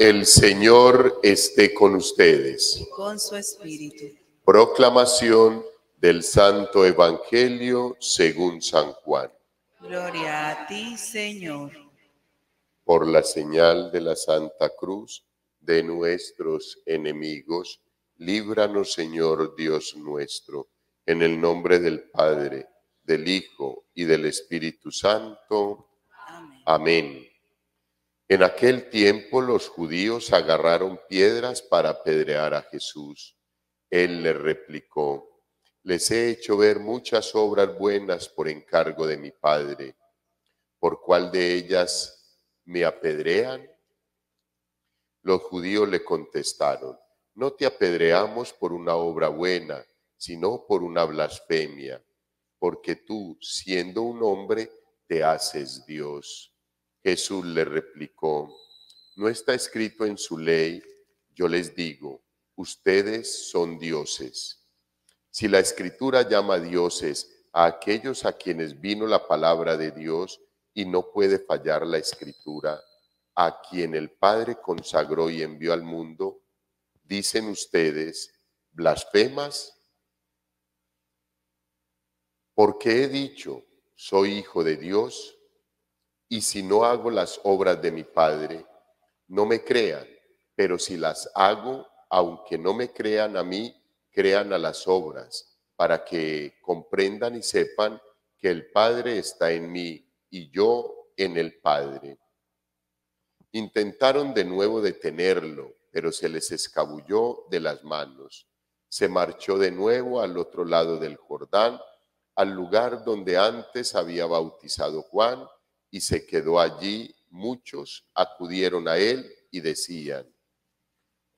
El Señor esté con ustedes. Y con su espíritu. Proclamación del Santo Evangelio según San Juan. Gloria a ti, Señor. Por la señal de la Santa Cruz de nuestros enemigos, líbranos, Señor Dios nuestro, en el nombre del Padre, del Hijo y del Espíritu Santo. Amén. Amén. En aquel tiempo los judíos agarraron piedras para apedrear a Jesús. Él les replicó: les he hecho ver muchas obras buenas por encargo de mi Padre. ¿Por cuál de ellas me apedrean? Los judíos le contestaron: no te apedreamos por una obra buena, sino por una blasfemia, porque tú, siendo un hombre, te haces Dios. Jesús le replicó: ¿no está escrito en su ley? Yo les digo, ustedes son dioses. Si la Escritura llama dioses a aquellos a quienes vino la palabra de Dios, y no puede fallar la Escritura, a quien el Padre consagró y envió al mundo, ¿dicen ustedes blasfemas? Porque he dicho, soy hijo de Dios, y si no hago las obras de mi Padre, no me crean, pero si las hago, aunque no me crean a mí, crean a las obras, para que comprendan y sepan que el Padre está en mí y yo en el Padre. Intentaron de nuevo detenerlo, pero se les escabulló de las manos. Se marchó de nuevo al otro lado del Jordán, al lugar donde antes había bautizado Juan, y se quedó allí. Muchos acudieron a él y decían: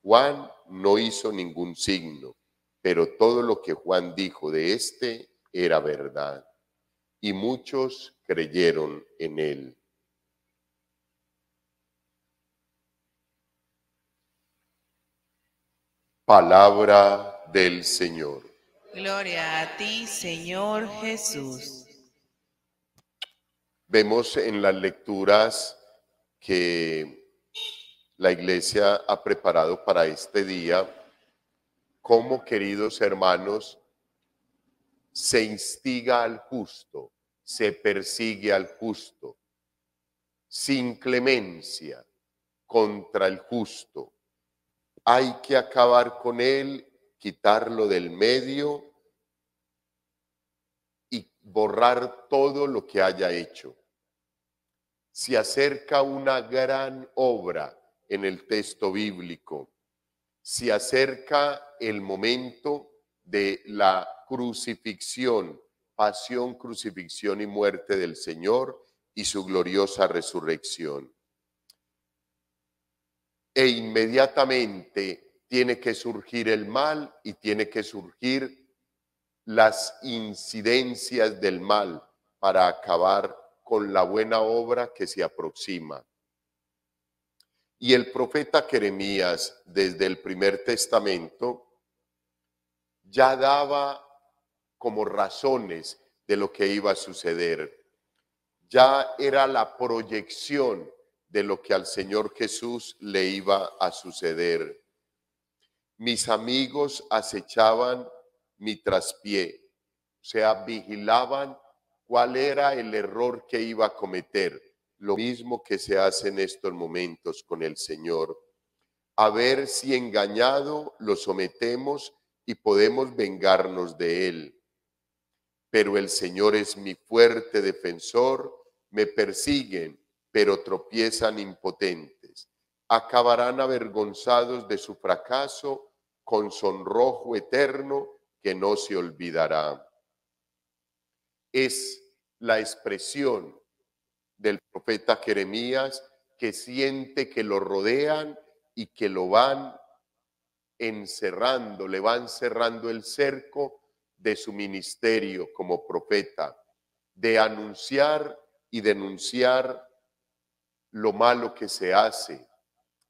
Juan no hizo ningún signo, pero todo lo que Juan dijo de éste era verdad. Y muchos creyeron en él. Palabra del Señor. Gloria a ti, Señor Jesús. Vemos en las lecturas que la Iglesia ha preparado para este día cómo, queridos hermanos, se instiga al justo, se persigue al justo, sin clemencia contra el justo. Hay que acabar con él, quitarlo del medio y borrar todo lo que haya hecho. Se acerca una gran obra en el texto bíblico. Se acerca el momento de la crucifixión, pasión, crucifixión y muerte del Señor y su gloriosa resurrección. E inmediatamente tiene que surgir el mal y tiene que surgir las incidencias del mal para acabar con la buena obra que se aproxima. Y el profeta Jeremías, desde el Primer Testamento, ya daba como razones de lo que iba a suceder. Ya era la proyección de lo que al Señor Jesús le iba a suceder. Mis amigos acechaban mi traspié, o sea, vigilaban cuál era el error que iba a cometer. Lo mismo que se hace en estos momentos con el Señor. A ver si engañado lo sometemos y podemos vengarnos de él. Pero el Señor es mi fuerte defensor, me persiguen, pero tropiezan impotentes. Acabarán avergonzados de su fracaso con sonrojo eterno que no se olvidará. Es la expresión del profeta Jeremías, que siente que lo rodean y que lo van encerrando, le van cerrando el cerco de su ministerio como profeta, de anunciar y denunciar lo malo que se hace,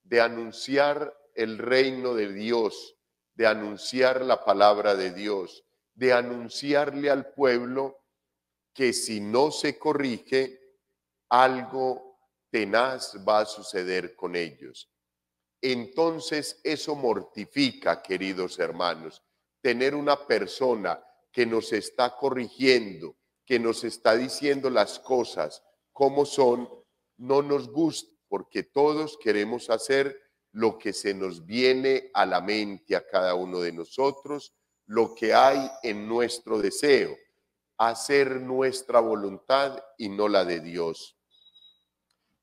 de anunciar el reino de Dios, de anunciar la palabra de Dios, de anunciarle al pueblo que si no se corrige, algo tenaz va a suceder con ellos. entonces eso mortifica, queridos hermanos. Tener una persona que nos está corrigiendo, que nos está diciendo las cosas como son, no nos gusta, porque todos queremos hacer lo que se nos viene a la mente a cada uno de nosotros, lo que hay en nuestro deseo, hacer nuestra voluntad y no la de Dios.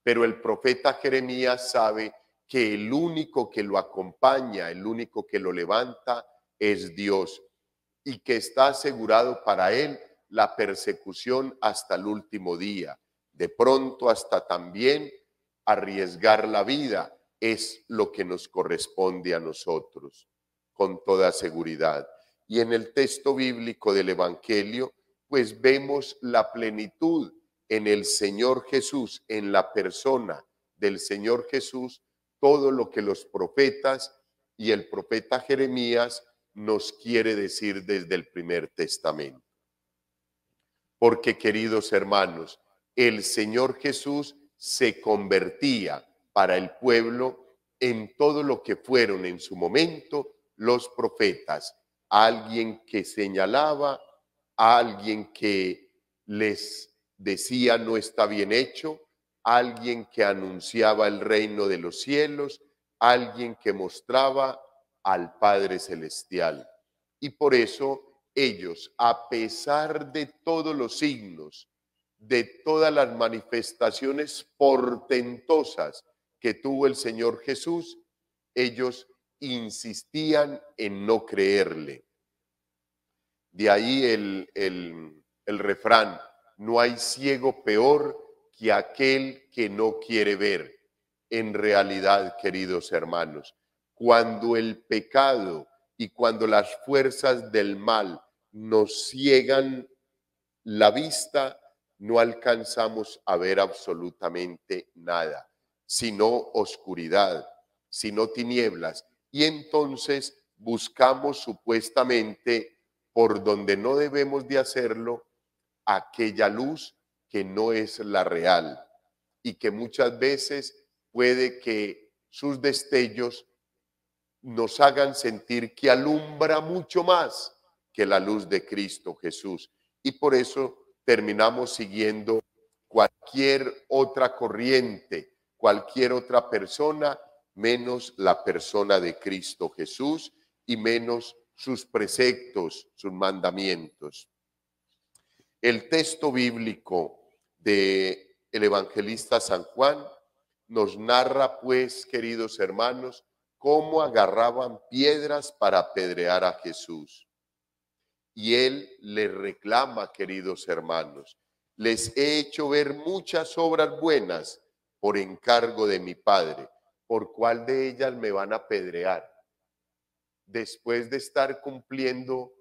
Pero el profeta Jeremías sabe que el único que lo acompaña, el único que lo levanta es Dios, y que está asegurado para él la persecución hasta el último día. De pronto hasta también arriesgar la vida es lo que nos corresponde a nosotros, con toda seguridad. Y en el texto bíblico del Evangelio, pues vemos la plenitud en el Señor Jesús, en la persona del Señor Jesús, todo lo que los profetas y el profeta Jeremías nos quiere decir desde el primer testamento. Porque, queridos hermanos, el Señor Jesús se convertía para el pueblo en todo lo que fueron en su momento los profetas, alguien que señalaba, alguien que les decía no está bien hecho, alguien que anunciaba el reino de los cielos, alguien que mostraba al Padre Celestial. Y por eso ellos, a pesar de todos los signos, de todas las manifestaciones portentosas que tuvo el Señor Jesús, ellos insistían en no creerle. De ahí el refrán, no hay ciego peor que aquel que no quiere ver. En realidad, queridos hermanos, cuando el pecado y cuando las fuerzas del mal nos ciegan la vista, no alcanzamos a ver absolutamente nada, sino oscuridad, sino tinieblas. Y entonces buscamos supuestamente por donde no debemos de hacerlo, aquella luz que no es la real y que muchas veces puede que sus destellos nos hagan sentir que alumbra mucho más que la luz de Cristo Jesús. Y por eso terminamos siguiendo cualquier otra corriente, cualquier otra persona, menos la persona de Cristo Jesús y menos sus preceptos, sus mandamientos. El texto bíblico del evangelista San Juan nos narra, pues, queridos hermanos, cómo agarraban piedras para apedrear a Jesús. Y él les reclama, queridos hermanos, les he hecho ver muchas obras buenas por encargo de mi Padre. ¿Por cuál de ellas me van a apedrear? Después de estar cumpliendo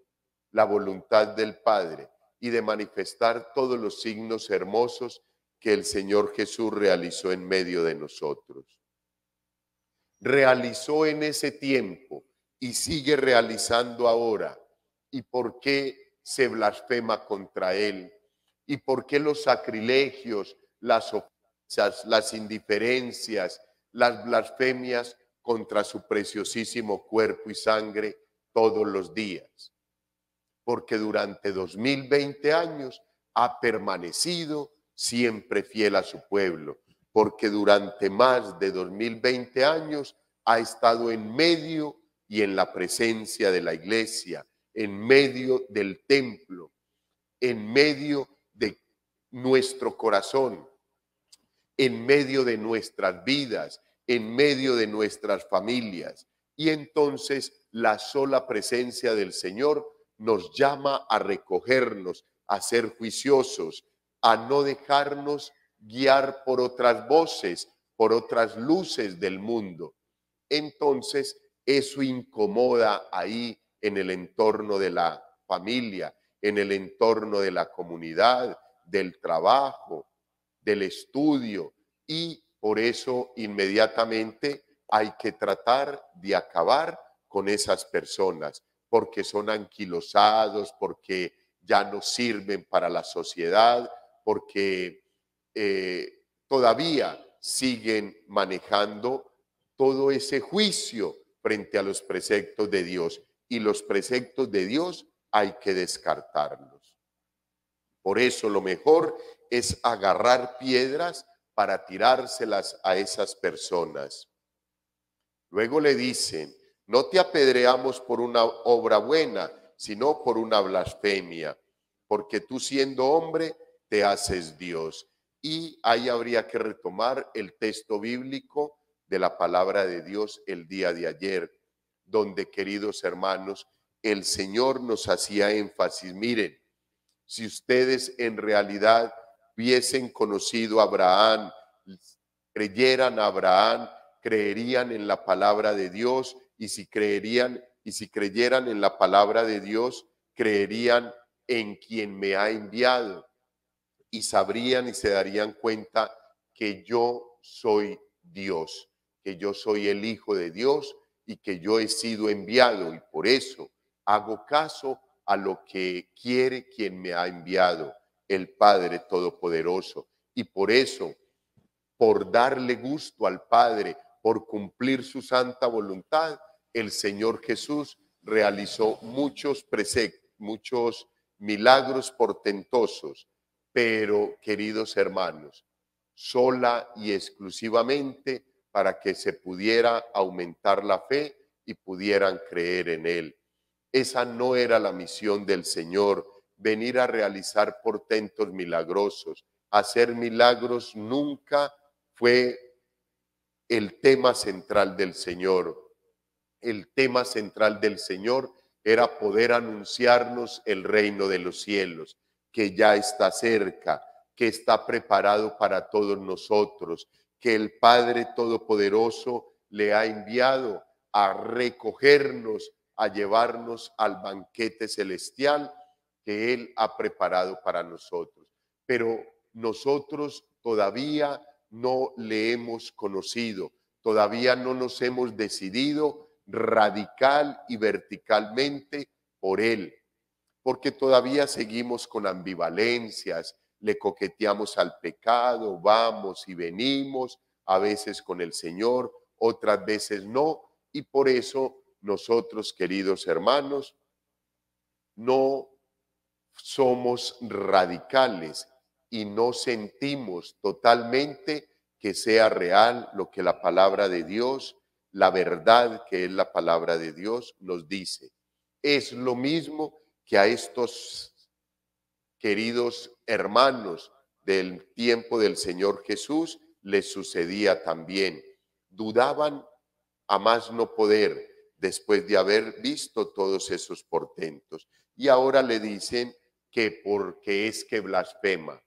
la voluntad del Padre y de manifestar todos los signos hermosos que el Señor Jesús realizó en medio de nosotros. Realizó en ese tiempo y sigue realizando ahora. ¿Y por qué se blasfema contra él? ¿Y por qué los sacrilegios, las ofensas, las indiferencias, las blasfemias contra su preciosísimo cuerpo y sangre todos los días? Porque durante 2020 años ha permanecido siempre fiel a su pueblo, porque durante más de 2020 años ha estado en medio y en la presencia de la iglesia, en medio del templo, en medio de nuestro corazón, en medio de nuestras vidas, en medio de nuestras familias. Y entonces la sola presencia del Señor nos llama a recogernos, a ser juiciosos, a no dejarnos guiar por otras voces, por otras luces del mundo. Entonces eso incomoda ahí en el entorno de la familia, en el entorno de la comunidad, del trabajo, del estudio, y por eso inmediatamente hay que tratar de acabar con esas personas, porque son anquilosados, porque ya no sirven para la sociedad, porque todavía siguen manejando todo ese juicio frente a los preceptos de Dios. Y los preceptos de Dios hay que descartarlos. Por eso lo mejor es agarrar piedras para tirárselas a esas personas. Luego le dicen, no te apedreamos por una obra buena, sino por una blasfemia, porque tú siendo hombre te haces Dios. Y ahí habría que retomar el texto bíblico de la palabra de Dios el día de ayer, donde, queridos hermanos, el Señor nos hacía énfasis. Miren, si ustedes en realidad hubiesen conocido a Abraham, creyeran a Abraham, creerían en la palabra de Dios, y si creyeran en la palabra de Dios, creerían en quien me ha enviado, y sabrían y se darían cuenta que yo soy Dios, que yo soy el Hijo de Dios y que yo he sido enviado, y por eso hago caso a lo que quiere quien me ha enviado, el Padre Todopoderoso. Y por eso, por darle gusto al Padre, por cumplir su santa voluntad, el Señor Jesús realizó muchos preceptos, muchos milagros portentosos. Pero, queridos hermanos, sola y exclusivamente para que se pudiera aumentar la fe y pudieran creer en Él. Esa no era la misión del Señor, venir a realizar portentos milagrosos. Hacer milagros nunca fue el tema central del Señor. El tema central del Señor era poder anunciarnos el reino de los cielos, que ya está cerca, que está preparado para todos nosotros, que el Padre Todopoderoso le ha enviado a recogernos, a llevarnos al banquete celestial que Él ha preparado para nosotros. Pero nosotros todavía no le hemos conocido, todavía no nos hemos decidido radical y verticalmente por Él, porque todavía seguimos con ambivalencias, le coqueteamos al pecado, vamos y venimos, a veces con el Señor, otras veces no, y por eso nosotros, queridos hermanos, no somos radicales y no sentimos totalmente que sea real lo que la palabra de Dios, la verdad que es la palabra de Dios, nos dice. Es lo mismo que a estos queridos hermanos del tiempo del Señor Jesús les sucedía también. Dudaban a más no poder después de haber visto todos esos portentos. Y ahora le dicen que porque es que blasfema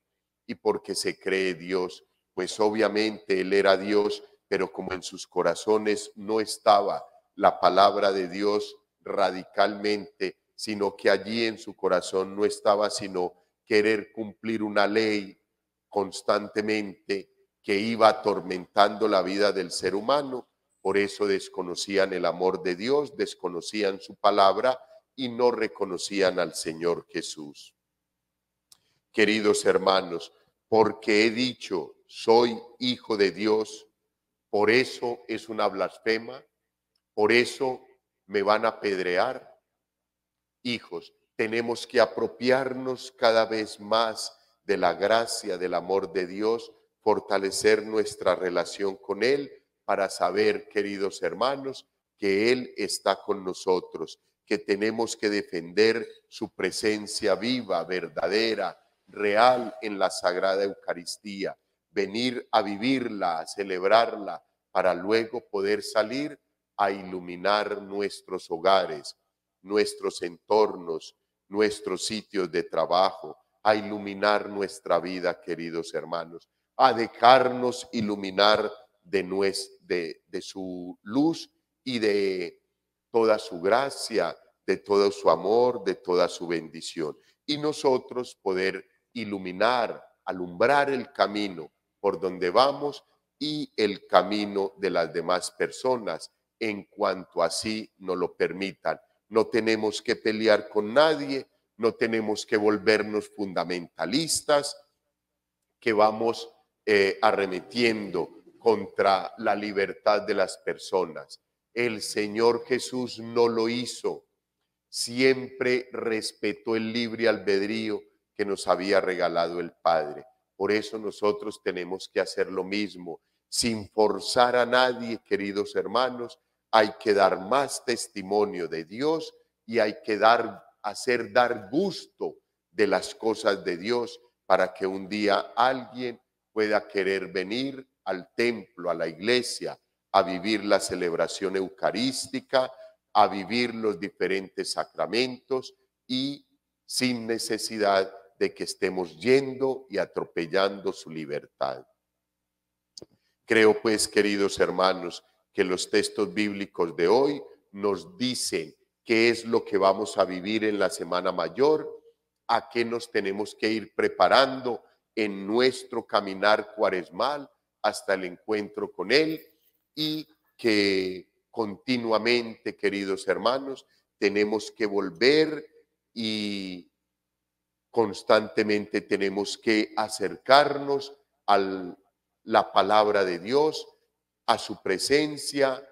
y porque se cree Dios, pues obviamente Él era Dios, pero como en sus corazones no estaba la palabra de Dios radicalmente, sino que allí en su corazón no estaba sino querer cumplir una ley constantemente que iba atormentando la vida del ser humano. Por eso desconocían el amor de Dios, desconocían su palabra y no reconocían al Señor Jesús. Queridos hermanos, porque he dicho, soy hijo de Dios, por eso es una blasfema, por eso me van a apedrear. Hijos, tenemos que apropiarnos cada vez más de la gracia, del amor de Dios, fortalecer nuestra relación con Él para saber, queridos hermanos, que Él está con nosotros, que tenemos que defender su presencia viva, verdadera, real en la Sagrada Eucaristía, venir a vivirla, a celebrarla, para luego poder salir a iluminar nuestros hogares, nuestros entornos, nuestros sitios de trabajo, a iluminar nuestra vida, queridos hermanos, a dejarnos iluminar de su luz y de toda su gracia, de todo su amor, de toda su bendición. Y nosotros poder iluminar, alumbrar el camino por donde vamos y el camino de las demás personas, en cuanto así nos lo permitan. No tenemos que pelear con nadie, no tenemos que volvernos fundamentalistas, que vamos arremetiendo contra la libertad de las personas. El Señor Jesús no lo hizo. Siempre respetó el libre albedrío que nos había regalado el Padre. Por eso nosotros tenemos que hacer lo mismo, sin forzar a nadie, queridos hermanos. Hay que dar más testimonio de Dios y hay que hacer dar gusto de las cosas de Dios para que un día alguien pueda querer venir al templo, a la iglesia, a vivir la celebración eucarística, a vivir los diferentes sacramentos y sin necesidad de que estemos yendo y atropellando su libertad. Creo pues, queridos hermanos, que los textos bíblicos de hoy nos dicen qué es lo que vamos a vivir en la Semana Mayor, a qué nos tenemos que ir preparando en nuestro caminar cuaresmal hasta el encuentro con Él, y que continuamente, queridos hermanos, tenemos que volver y constantemente tenemos que acercarnos a la palabra de Dios, a su presencia,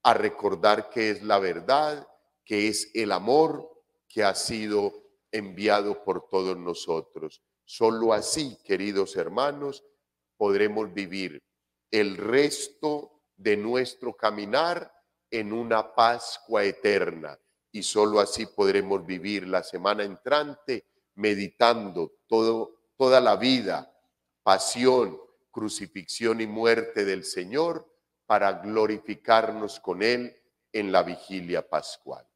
a recordar que es la verdad, que es el amor que ha sido enviado por todos nosotros. Solo así, queridos hermanos, podremos vivir el resto de nuestro caminar en una Pascua eterna, y solo así podremos vivir la semana entrante meditando toda la vida, pasión, crucifixión y muerte del Señor, para glorificarnos con Él en la vigilia pascual.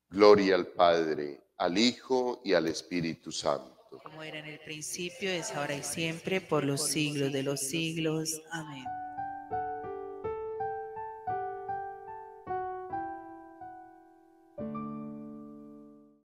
Gloria al Padre, al Hijo y al Espíritu Santo. Como era en el principio, es ahora y siempre, por los siglos de los siglos. Amén.